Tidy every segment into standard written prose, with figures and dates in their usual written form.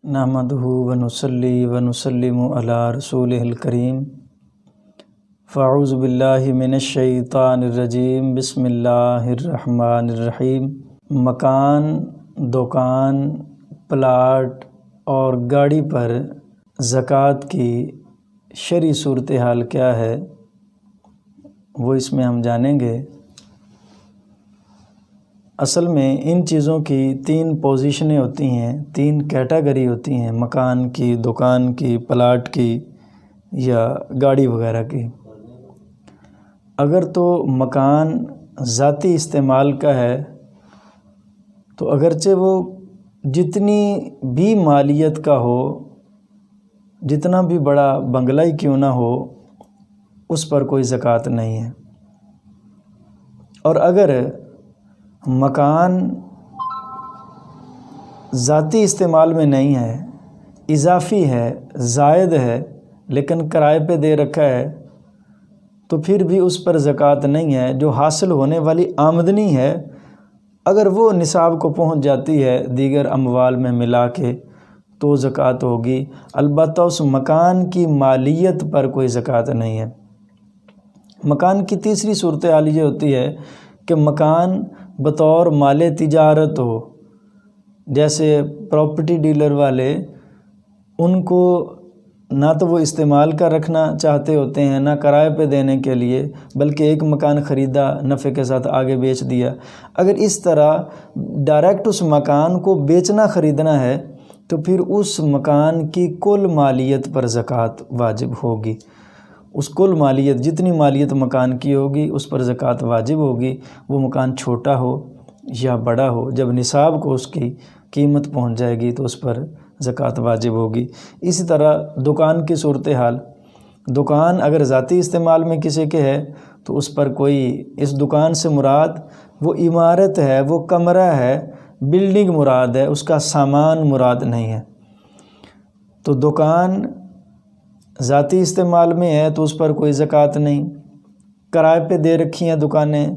نحمدہ ونصلی ونسلم علی رسولہ الکریم فاعوذ باللہ من الشیطان الرجیم بسم اللہ الرحمن الرحیم۔ مکان، دکان، پلاٹ اور گاڑی پر زکوٰۃ کی شرعی صورتحال کیا ہے وہ اس میں ہم جانیں گے۔ اصل میں ان چیزوں کی تین پوزیشنیں ہوتی ہیں، تین کیٹیگری ہوتی ہیں، مکان کی، دکان کی، پلاٹ کی یا گاڑی وغیرہ کی۔ اگر تو مکان ذاتی استعمال کا ہے تو اگرچہ وہ جتنی بھی مالیت کا ہو، جتنا بھی بڑا بنگلہ ہی کیوں نہ ہو، اس پر کوئی زکوٰۃ نہیں ہے۔ اور اگر مکان ذاتی استعمال میں نہیں ہے، اضافی ہے، زائد ہے، لیکن کرائے پہ دے رکھا ہے، تو پھر بھی اس پر زکوٰۃ نہیں ہے۔ جو حاصل ہونے والی آمدنی ہے اگر وہ نصاب کو پہنچ جاتی ہے دیگر اموال میں ملا کے تو زکوٰۃ ہوگی، البتہ اس مکان کی مالیت پر کوئی زکوٰۃ نہیں ہے۔ مکان کی تیسری صورتحال یہ ہوتی ہے کہ مکان بطور مال تجارت ہو، جیسے پراپرٹی ڈیلر والے، ان کو نہ تو وہ استعمال کا رکھنا چاہتے ہوتے ہیں، نہ کرائے پہ دینے کے لیے، بلکہ ایک مکان خریدا، نفع کے ساتھ آگے بیچ دیا۔ اگر اس طرح ڈائریکٹ اس مکان کو بیچنا خریدنا ہے تو پھر اس مکان کی کل مالیت پر زکوٰۃ واجب ہوگی۔ اس کل مالیت، جتنی مالیت مکان کی ہوگی اس پر زکوٰۃ واجب ہوگی، وہ مکان چھوٹا ہو یا بڑا ہو۔ جب نصاب کو اس کی قیمت پہنچ جائے گی تو اس پر زکوٰۃ واجب ہوگی۔ اسی طرح دکان کی صورتحال، دکان اگر ذاتی استعمال میں کسی کے ہے تو اس پر کوئی، اس دکان سے مراد وہ عمارت ہے، وہ کمرہ ہے، بلڈنگ مراد ہے، اس کا سامان مراد نہیں ہے۔ تو دکان ذاتی استعمال میں ہے تو اس پر کوئی زکوٰۃ نہیں۔ کرائے پہ دے رکھی ہیں دکانیں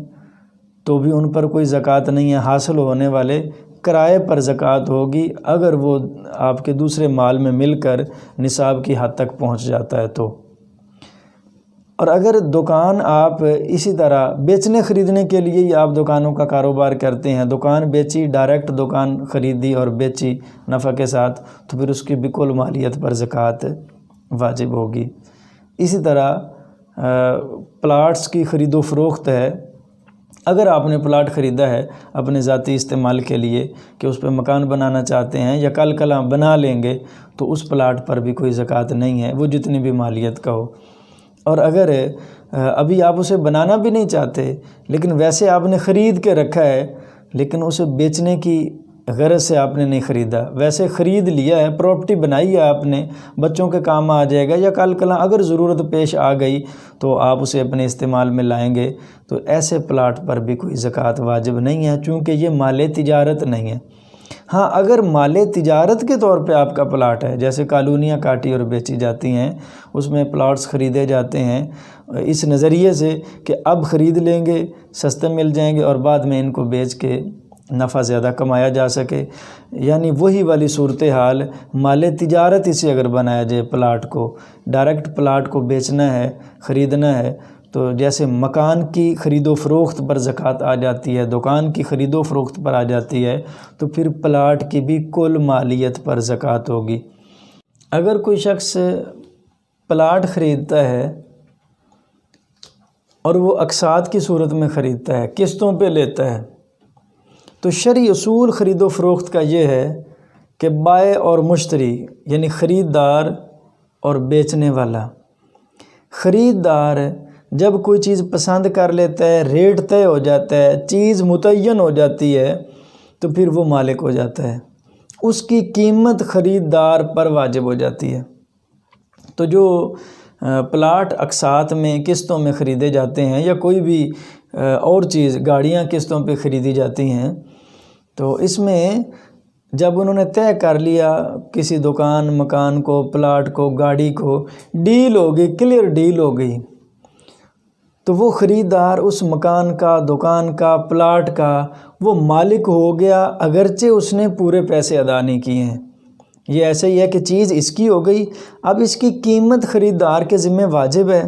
تو بھی ان پر کوئی زکوٰۃ نہیں ہے۔ حاصل ہونے والے کرائے پر زکوٰۃ ہوگی اگر وہ آپ کے دوسرے مال میں مل کر نصاب کی حد تک پہنچ جاتا ہے تو۔ اور اگر دکان آپ اسی طرح بیچنے خریدنے کے لیے ہی آپ دکانوں کا کاروبار کرتے ہیں، دکان بیچی، ڈائریکٹ دکان خریدی اور بیچی نفع کے ساتھ، تو پھر اس کی بالکل مالیت پر زکوٰۃ واجب ہوگی۔ اسی طرح پلاٹس کی خرید و فروخت ہے۔ اگر آپ نے پلاٹ خریدا ہے اپنے ذاتی استعمال کے لیے کہ اس پہ مکان بنانا چاہتے ہیں یا کل کل بنا لیں گے تو اس پلاٹ پر بھی کوئی زکوٰۃ نہیں ہے، وہ جتنی بھی مالیت کا ہو۔ اور اگر ابھی آپ اسے بنانا بھی نہیں چاہتے لیکن ویسے آپ نے خرید کے رکھا ہے، لیکن اسے بیچنے کی غرض سے آپ نے نہیں خریدا، ویسے خرید لیا ہے، پراپرٹی بنائی ہے آپ نے، بچوں کے کام آ جائے گا یا کل کل اگر ضرورت پیش آ گئی تو آپ اسے اپنے استعمال میں لائیں گے، تو ایسے پلاٹ پر بھی کوئی زکوٰۃ واجب نہیں ہے، چونکہ یہ مال تجارت نہیں ہے۔ ہاں، اگر مال تجارت کے طور پہ آپ کا پلاٹ ہے، جیسے کالونیاں کاٹی اور بیچی جاتی ہیں، اس میں پلاٹس خریدے جاتے ہیں اس نظریے سے کہ اب خرید لیں گے، سستے مل جائیں گے اور بعد میں ان کو بیچ کے نفع زیادہ کمایا جا سکے، یعنی وہی والی صورتحال مال تجارت اسے اگر بنایا جائے پلاٹ کو، ڈائریکٹ پلاٹ کو بیچنا ہے، خریدنا ہے، تو جیسے مکان کی خرید و فروخت پر زکوٰۃ آ جاتی ہے، دکان کی خرید و فروخت پر آ جاتی ہے، تو پھر پلاٹ کی بھی کل مالیت پر زکوٰۃ ہوگی۔ اگر کوئی شخص پلاٹ خریدتا ہے اور وہ اقساط کی صورت میں خریدتا ہے، قسطوں پہ لیتا ہے، تو شرعی اصول خرید و فروخت کا یہ ہے کہ بائع اور مشتری، یعنی خریدار اور بیچنے والا، خریدار جب کوئی چیز پسند کر لیتا ہے، ریٹ طے ہو جاتا ہے، چیز متعین ہو جاتی ہے، تو پھر وہ مالک ہو جاتا ہے، اس کی قیمت خریدار پر واجب ہو جاتی ہے۔ تو جو پلاٹ اقساط میں، قسطوں میں خریدے جاتے ہیں یا کوئی بھی اور چیز، گاڑیاں قسطوں پہ خریدی جاتی ہیں، تو اس میں جب انہوں نے طے کر لیا کسی دکان، مکان کو، پلاٹ کو، گاڑی کو، ڈیل ہو گئی، کلیئر ڈیل ہو گئی، تو وہ خریدار اس مکان کا، دکان کا، پلاٹ کا وہ مالک ہو گیا، اگرچہ اس نے پورے پیسے ادا نہیں کیے ہیں۔ یہ ایسے ہی ہے کہ چیز اس کی ہو گئی، اب اس کی قیمت خریدار کے ذمہ واجب ہے،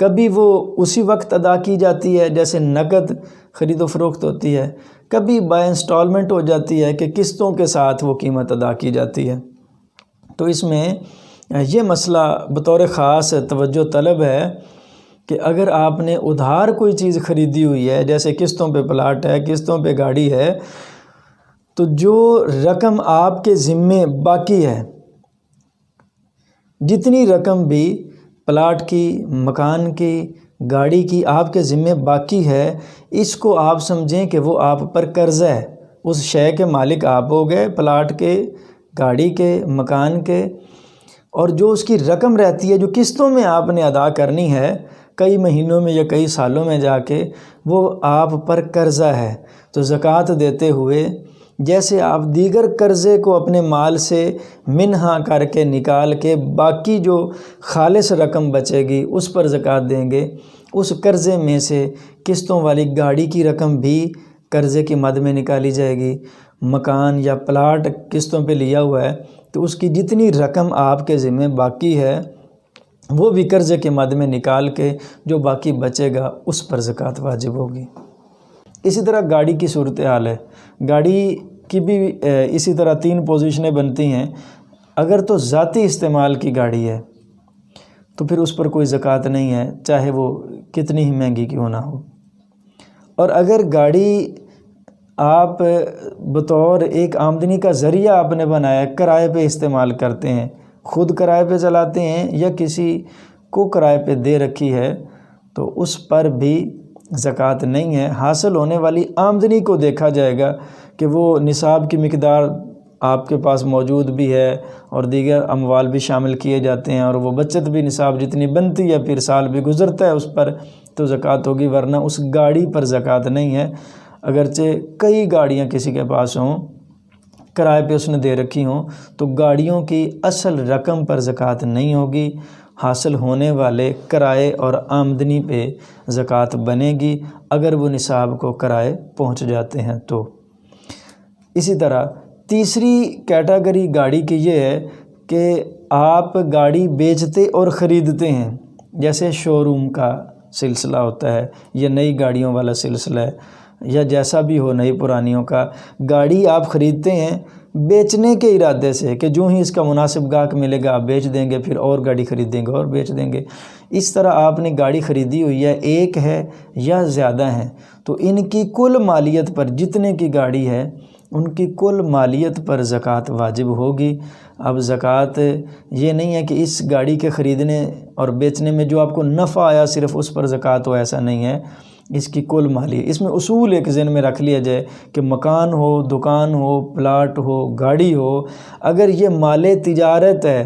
کبھی وہ اسی وقت ادا کی جاتی ہے جیسے نقد خرید و فروخت ہوتی ہے، کبھی بائی انسٹالمنٹ ہو جاتی ہے کہ قسطوں کے ساتھ وہ قیمت ادا کی جاتی ہے۔ تو اس میں یہ مسئلہ بطور خاص توجہ طلب ہے کہ اگر آپ نے ادھار کوئی چیز خریدی ہوئی ہے، جیسے قسطوں پہ پلاٹ ہے، قسطوں پہ گاڑی ہے، تو جو رقم آپ کے ذمے باقی ہے، جتنی رقم بھی پلاٹ کی، مکان کی، گاڑی کی آپ کے ذمے باقی ہے، اس کو آپ سمجھیں کہ وہ آپ پر قرض ہے۔ اس شے کے مالک آپ ہو گئے، پلاٹ کے، گاڑی کے، مکان کے، اور جو اس کی رقم رہتی ہے جو قسطوں میں آپ نے ادا کرنی ہے کئی مہینوں میں یا کئی سالوں میں جا کے، وہ آپ پر قرضہ ہے۔ تو زکوٰۃ دیتے ہوئے جیسے آپ دیگر قرضے کو اپنے مال سے منہا کر کے نکال کے باقی جو خالص رقم بچے گی اس پر زکوٰۃ دیں گے، اس قرضے میں سے قسطوں والی گاڑی کی رقم بھی قرضے کی مد میں نکالی جائے گی۔ مکان یا پلاٹ قسطوں پہ لیا ہوا ہے تو اس کی جتنی رقم آپ کے ذمہ باقی ہے وہ بھی قرضے کے مد میں نکال کے جو باقی بچے گا اس پر زکوٰۃ واجب ہوگی۔ اسی طرح گاڑی کی صورتحال ہے، گاڑی کی بھی اسی طرح 3 پوزیشنیں بنتی ہیں۔ اگر تو ذاتی استعمال کی گاڑی ہے تو پھر اس پر کوئی زکوٰۃ نہیں ہے، چاہے وہ کتنی ہی مہنگی کیوں نہ ہو۔ اور اگر گاڑی آپ بطور ایک آمدنی کا ذریعہ آپ نے بنایا، کرائے پہ استعمال کرتے ہیں، خود کرائے پہ چلاتے ہیں یا کسی کو کرائے پہ دے رکھی ہے، تو اس پر بھی زکوٰۃ نہیں ہے۔ حاصل ہونے والی آمدنی کو دیکھا جائے گا کہ وہ نصاب کی مقدار آپ کے پاس موجود بھی ہے اور دیگر اموال بھی شامل کیے جاتے ہیں، اور وہ بچت بھی نصاب جتنی بنتی ہے پھر سال بھی گزرتا ہے اس پر تو زکوٰۃ ہوگی، ورنہ اس گاڑی پر زکوٰۃ نہیں ہے۔ اگرچہ کئی گاڑیاں کسی کے پاس ہوں، کرائے پہ اس نے دے رکھی ہوں، تو گاڑیوں کی اصل رقم پر زکوٰۃ نہیں ہوگی، حاصل ہونے والے کرائے اور آمدنی پہ زکوٰۃ بنے گی اگر وہ نصاب کو کرائے پہنچ جاتے ہیں تو۔ اسی طرح تیسری کیٹیگری گاڑی کی یہ ہے کہ آپ گاڑی بیچتے اور خریدتے ہیں، جیسے شو روم کا سلسلہ ہوتا ہے یا نئی گاڑیوں والا سلسلہ ہے، یا جیسا بھی ہو نئی پرانیوں کا، گاڑی آپ خریدتے ہیں بیچنے کے ارادے سے کہ جو ہی اس کا مناسب گاہک ملے گا آپ بیچ دیں گے، پھر اور گاڑی خریدیں گے اور بیچ دیں گے۔ اس طرح آپ نے گاڑی خریدی ہوئی ہے، ایک ہے یا زیادہ ہیں، تو ان کی کل مالیت پر، جتنے کی گاڑی ہے ان کی کل مالیت پر زکوٰۃ واجب ہوگی۔ اب زکوٰۃ یہ نہیں ہے کہ اس گاڑی کے خریدنے اور بیچنے میں جو آپ کو نفع آیا صرف اس پر زکوٰۃ ہو، ایسا نہیں ہے، اس کی کل مالیت۔ اس میں اصول ایک ذہن میں رکھ لیا جائے کہ مکان ہو، دکان ہو، پلاٹ ہو، گاڑی ہو، اگر یہ مال تجارت ہے،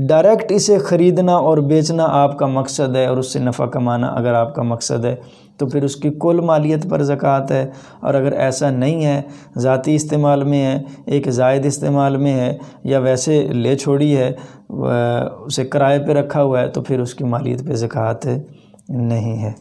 ڈائریکٹ اسے خریدنا اور بیچنا آپ کا مقصد ہے اور اس سے نفع کمانا اگر آپ کا مقصد ہے تو پھر اس کی کل مالیت پر زکوٰۃ ہے۔ اور اگر ایسا نہیں ہے، ذاتی استعمال میں ہے، ایک زائد استعمال میں ہے، یا ویسے لے چھوڑی ہے، اسے کرائے پہ رکھا ہوا ہے، تو پھر اس کی مالیت پہ زکوٰۃ نہیں ہے۔